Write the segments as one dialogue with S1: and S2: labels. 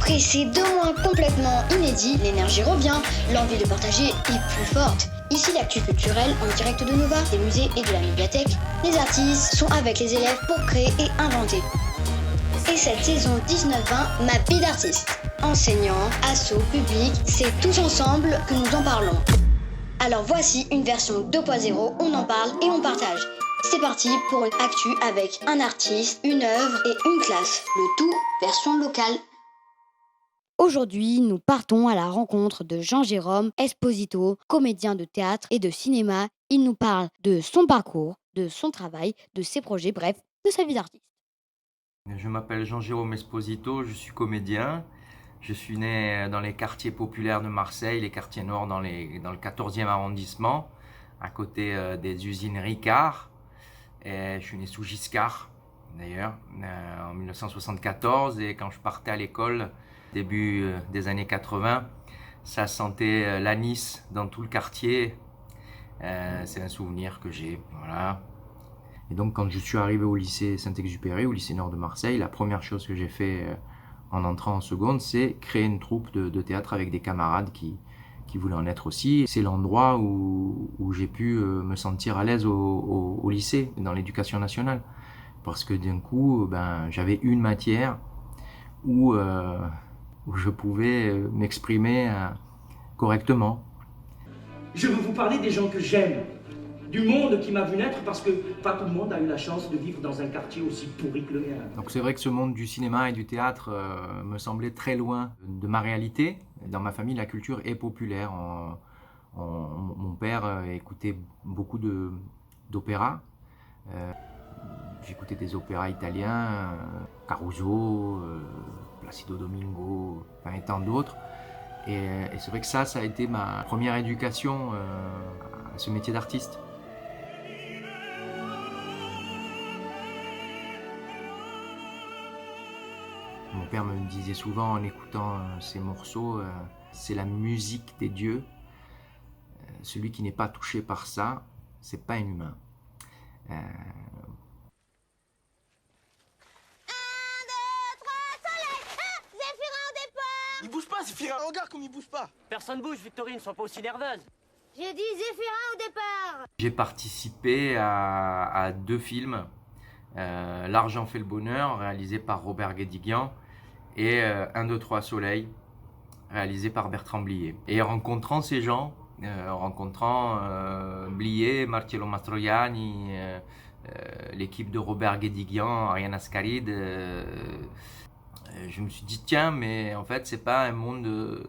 S1: Après ces 2 mois complètement inédits, l'énergie revient, l'envie de partager est plus forte. Ici, l'actu culturelle en direct de Nova, des musées et de la médiathèque. Les artistes sont avec les élèves pour créer et inventer. Et cette saison 19-20, ma vie d'artiste. Enseignants, assos, public, c'est tous ensemble que nous en parlons. Alors voici une version 2.0, on en parle et on partage. C'est parti pour une actu avec un artiste, une œuvre et une classe. Le tout version locale. Aujourd'hui, nous partons à la rencontre de Jean-Jérôme Esposito, comédien de théâtre et de cinéma. Il nous parle de son parcours, de son travail, de ses projets, bref, de sa vie d'artiste.
S2: Je m'appelle Jean-Jérôme Esposito, je suis comédien. Je suis né dans les quartiers populaires de Marseille, les quartiers nord dans le 14e arrondissement, à côté des usines Ricard. Et je suis né sous Giscard, d'ailleurs, en 1974. Et quand je partais à l'école, début des années 80, ça sentait l'anis dans tout le quartier. C'est un souvenir que j'ai, voilà. Et donc quand je suis arrivé au lycée Saint-Exupéry, au lycée Nord de Marseille, la première chose que j'ai fait en entrant en seconde, c'est créer une troupe de théâtre avec des camarades qui voulaient en être aussi. C'est l'endroit où j'ai pu me sentir à l'aise au lycée, dans l'éducation nationale. Parce que d'un coup, j'avais une matière où je pouvais m'exprimer correctement.
S3: Je veux vous parler des gens que j'aime, du monde qui m'a vu naître, parce que pas tout le monde a eu la chance de vivre dans un quartier aussi pourri que le mien.
S2: Donc c'est vrai que ce monde du cinéma et du théâtre me semblait très loin de ma réalité. Dans ma famille, la culture est populaire. Mon père écoutait beaucoup d'opéras. J'écoutais des opéras italiens, Caruso, Placido Domingo, et tant d'autres. Et c'est vrai que ça a été ma première éducation à ce métier d'artiste. Mon père me disait souvent en écoutant ces morceaux, c'est la musique des dieux. Celui qui n'est pas touché par ça, c'est pas un humain.
S4: Il bouge pas, Zéphirin, regarde comme il bouge pas.
S5: Personne bouge, Victorine, sois pas aussi nerveuse.
S6: J'ai dit Zéphirin au départ.
S2: J'ai participé à 2 films, L'argent fait le bonheur, réalisé par Robert Guédiguian, et 1, 2, 3 Soleil, réalisé par Bertrand Blier. Et rencontrant ces gens, Blier, Marcello Mastroianni, l'équipe de Robert Guédiguian, Ariane Ascaride, je me suis dit tiens, mais en fait c'est pas un monde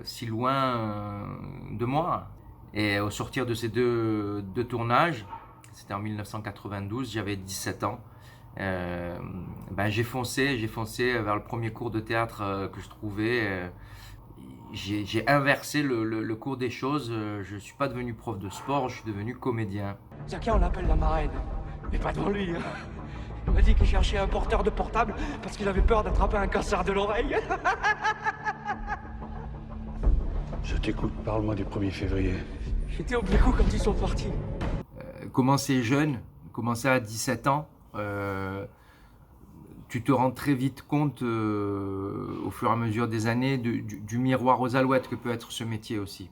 S2: si loin de moi. Et au sortir de ces deux tournages, c'était en 1992, j'avais 17 ans, j'ai foncé vers le premier cours de théâtre que je trouvais. J'ai inversé le cours des choses. Je ne suis pas devenu prof de sport, je suis devenu comédien.
S5: Chacun on l'appelle la marraine, mais pas devant lui. Il m'a dit qu'il cherchait un porteur de portable parce qu'il avait peur d'attraper un cancer de l'oreille.
S4: Je t'écoute, parle-moi du 1er février.
S5: J'étais au Blécou quand ils sont partis.
S2: Commencer jeune, commencer à 17 ans, tu te rends très vite compte au fur et à mesure des années du miroir aux alouettes que peut être ce métier aussi.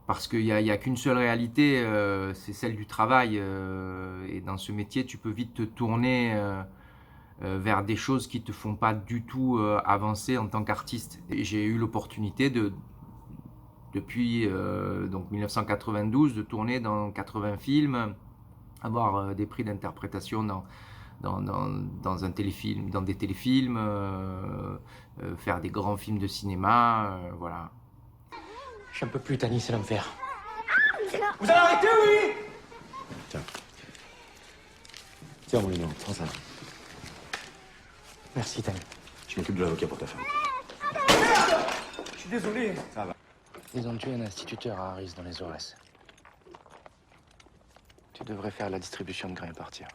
S2: Parce qu'il n'y a qu'une seule réalité, c'est celle du travail. Et dans ce métier, tu peux vite te tourner vers des choses qui ne te font pas du tout avancer en tant qu'artiste. Et j'ai eu l'opportunité depuis 1992 de tourner dans 80 films, avoir des prix d'interprétation dans un téléfilm, dans des téléfilms, faire des grands films de cinéma, voilà.
S5: J'en peux plus, Tani, c'est l'enfer.
S3: Vous allez arrêter, oui?
S4: Tiens. Tiens, mon linon, prends ça.
S5: Merci, Tani.
S4: Je m'occupe de l'avocat pour ta femme.
S3: Je suis désolé.
S4: Ça va.
S7: Ils ont tué un instituteur à Harris dans les Aurès. Tu devrais faire la distribution de grains et partir.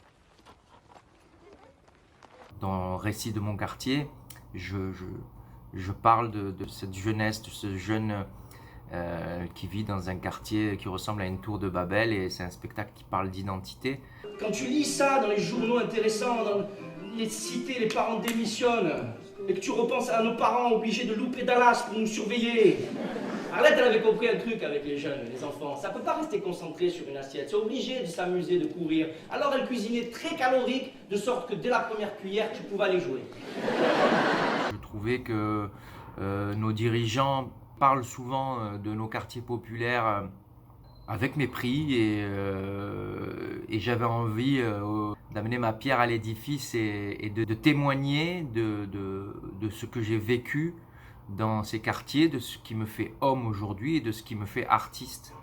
S2: Dans le récit de mon quartier, je parle de cette jeunesse, de ce jeune qui vit dans un quartier qui ressemble à une tour de Babel, et c'est un spectacle qui parle d'identité.
S3: Quand tu lis ça dans les journaux intéressants, les cités, les parents démissionnent, et que tu repenses à nos parents obligés de louper Dallas pour nous surveiller. Arlette, elle avait compris un truc avec les jeunes, les enfants. Ça peut pas rester concentré sur une assiette. C'est obligé de s'amuser, de courir. Alors elle cuisinait très calorique, de sorte que dès la première cuillère, tu pouvais aller jouer.
S2: Je trouvais que nos dirigeants parlent souvent de nos quartiers populaires avec mépris et j'avais envie d'amener ma pierre à l'édifice et de témoigner de ce que j'ai vécu dans ces quartiers, de ce qui me fait homme aujourd'hui et de ce qui me fait artiste.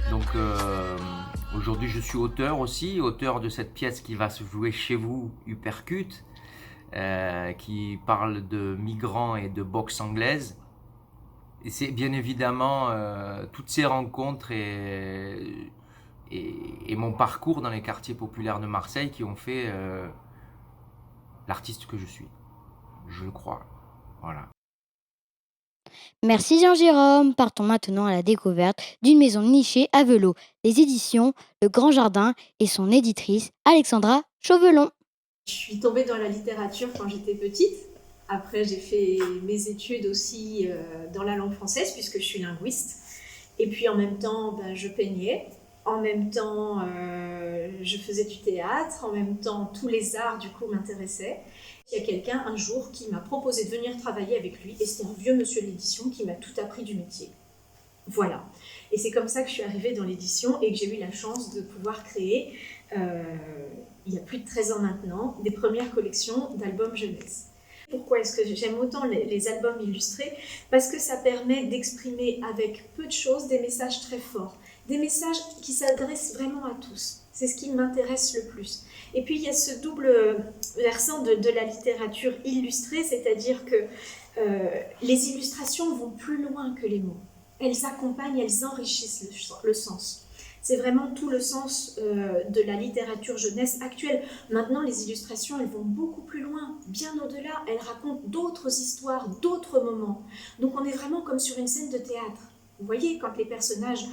S2: Donc aujourd'hui je suis auteur aussi, auteur de cette pièce qui va se jouer chez vous, Uppercut, qui parle de migrants et de boxe anglaise. Et c'est bien évidemment toutes ces rencontres et mon parcours dans les quartiers populaires de Marseille qui ont fait l'artiste que je suis, je le crois. Voilà.
S1: Merci Jean-Jérôme. Partons maintenant à la découverte d'une maison nichée à Velot, les éditions Le Grand Jardin et son éditrice Alexandra Chauvelon.
S8: Je suis tombée dans la littérature quand j'étais petite. Après, j'ai fait mes études aussi dans la langue française puisque je suis linguiste. Et puis en même temps, je peignais. En même temps, je faisais du théâtre. En même temps, tous les arts du coup m'intéressaient. Il y a quelqu'un un jour qui m'a proposé de venir travailler avec lui et c'était un vieux monsieur de l'édition qui m'a tout appris du métier. Voilà. Et c'est comme ça que je suis arrivée dans l'édition et que j'ai eu la chance de pouvoir créer, il y a plus de 13 ans maintenant, des premières collections d'albums jeunesse. Pourquoi est-ce que j'aime autant les albums illustrés? Parce que ça permet d'exprimer avec peu de choses des messages très forts, des messages qui s'adressent vraiment à tous. C'est ce qui m'intéresse le plus. Et puis il y a ce double versant de la littérature illustrée, c'est-à-dire que les illustrations vont plus loin que les mots. Elles accompagnent, elles enrichissent le sens. C'est vraiment tout le sens de la littérature jeunesse actuelle. Maintenant, les illustrations, elles vont beaucoup plus loin, bien au-delà. Elles racontent d'autres histoires, d'autres moments. Donc on est vraiment comme sur une scène de théâtre. Vous voyez, quand les personnages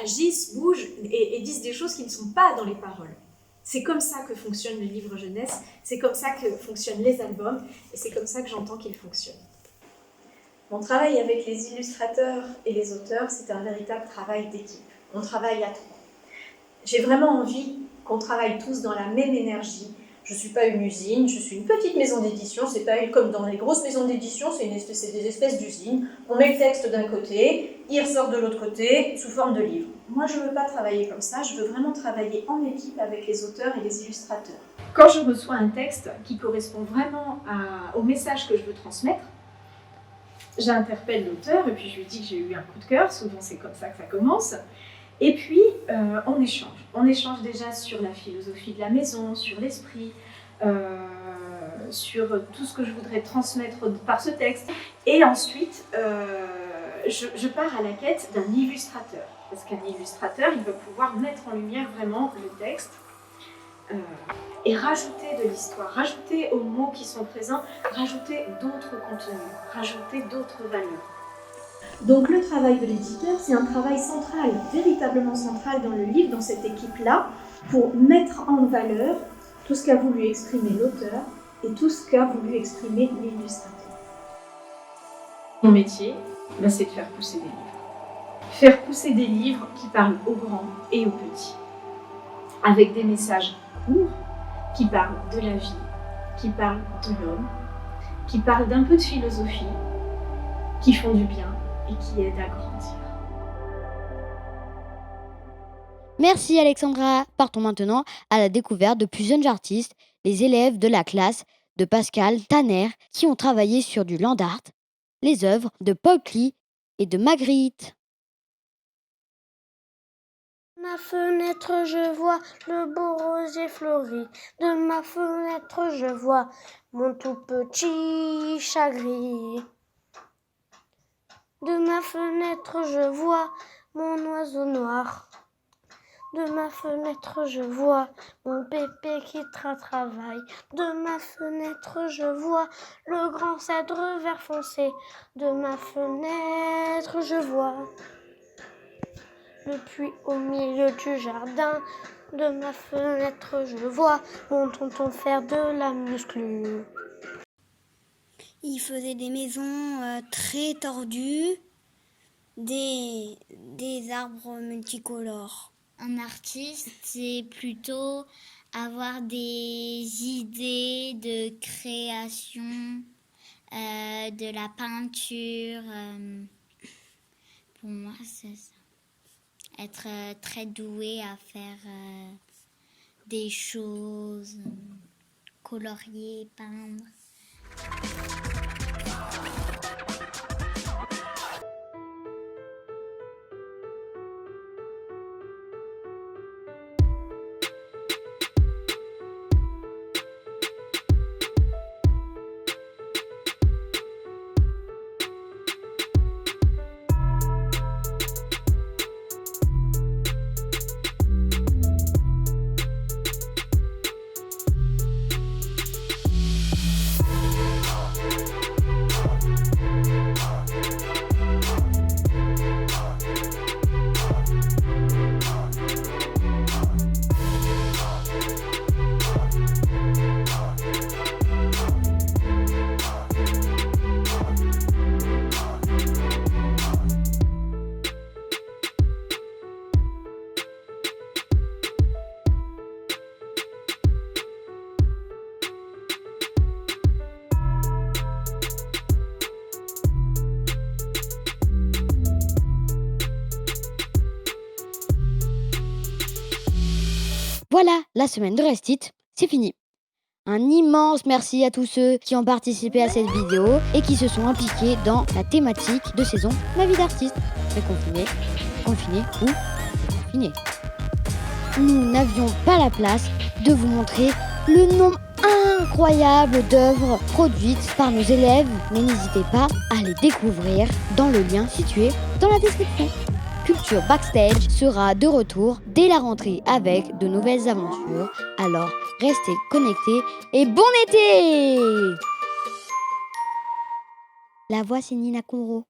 S8: agissent, bougent et disent des choses qui ne sont pas dans les paroles. C'est comme ça que fonctionne le livre jeunesse, c'est comme ça que fonctionnent les albums, et c'est comme ça que j'entends qu'ils fonctionnent. Mon travail avec les illustrateurs et les auteurs, c'est un véritable travail d'équipe. On travaille à trois. J'ai vraiment envie qu'on travaille tous dans la même énergie. Je ne suis pas une usine, je suis une petite maison d'édition, c'est pas comme dans les grosses maisons d'édition, c'est des espèces d'usines. On met le texte d'un côté, il ressort de l'autre côté, sous forme de livre. Moi, je ne veux pas travailler comme ça, je veux vraiment travailler en équipe avec les auteurs et les illustrateurs. Quand je reçois un texte qui correspond vraiment au message que je veux transmettre, j'interpelle l'auteur et puis je lui dis que j'ai eu un coup de cœur, souvent c'est comme ça que ça commence. Et puis, on échange. On échange déjà sur la philosophie de la maison, sur l'esprit, sur tout ce que je voudrais transmettre par ce texte. Et ensuite, je pars à la quête d'un illustrateur. Parce qu'un illustrateur, il va pouvoir mettre en lumière vraiment le texte et rajouter de l'histoire, rajouter aux mots qui sont présents, rajouter d'autres contenus, rajouter d'autres valeurs. Donc le travail de l'éditeur, c'est un travail central, véritablement central dans le livre, dans cette équipe-là, pour mettre en valeur tout ce qu'a voulu exprimer l'auteur et tout ce qu'a voulu exprimer l'illustrateur. Mon métier, c'est de faire pousser des livres. Faire pousser des livres qui parlent aux grands et aux petits, avec des messages courts, qui parlent de la vie, qui parlent de l'homme, qui parlent d'un peu de philosophie, qui font du bien, et qui aide à grandir.
S1: Merci Alexandra. Partons maintenant à la découverte de plus jeunes artistes, les élèves de la classe de Pascal Tanner, qui ont travaillé sur du land art, les œuvres de Paul Klee et de Magritte.
S6: ma fenêtre, je vois le beau rosier fleuri. De ma fenêtre, je vois mon tout petit chat gris. De ma fenêtre, je vois mon oiseau noir. De ma fenêtre, je vois mon pépé qui travaille. De ma fenêtre, je vois le grand cèdre vert foncé. De ma fenêtre, je vois le puits au milieu du jardin. De ma fenêtre, je vois mon tonton faire de la muscu.
S1: Il faisait des maisons très tordues, des arbres multicolores.
S9: Un artiste, c'est plutôt avoir des idées de création, de la peinture. Pour moi, c'est ça. Être très doué à faire des choses, colorier, peindre.
S10: Voilà, la semaine de Restite, c'est fini. Un immense merci à tous ceux qui ont participé à cette vidéo et qui se sont impliqués dans la thématique de saison Ma vie d'artiste. Confiné ou confiné. Nous n'avions pas la place de vous montrer le nombre incroyable d'œuvres produites par nos élèves, mais n'hésitez pas à les découvrir dans le lien situé dans la description. Culture Backstage sera de retour dès la rentrée avec de nouvelles aventures. Alors, restez connectés et bon été! La voix, c'est Nina Conro.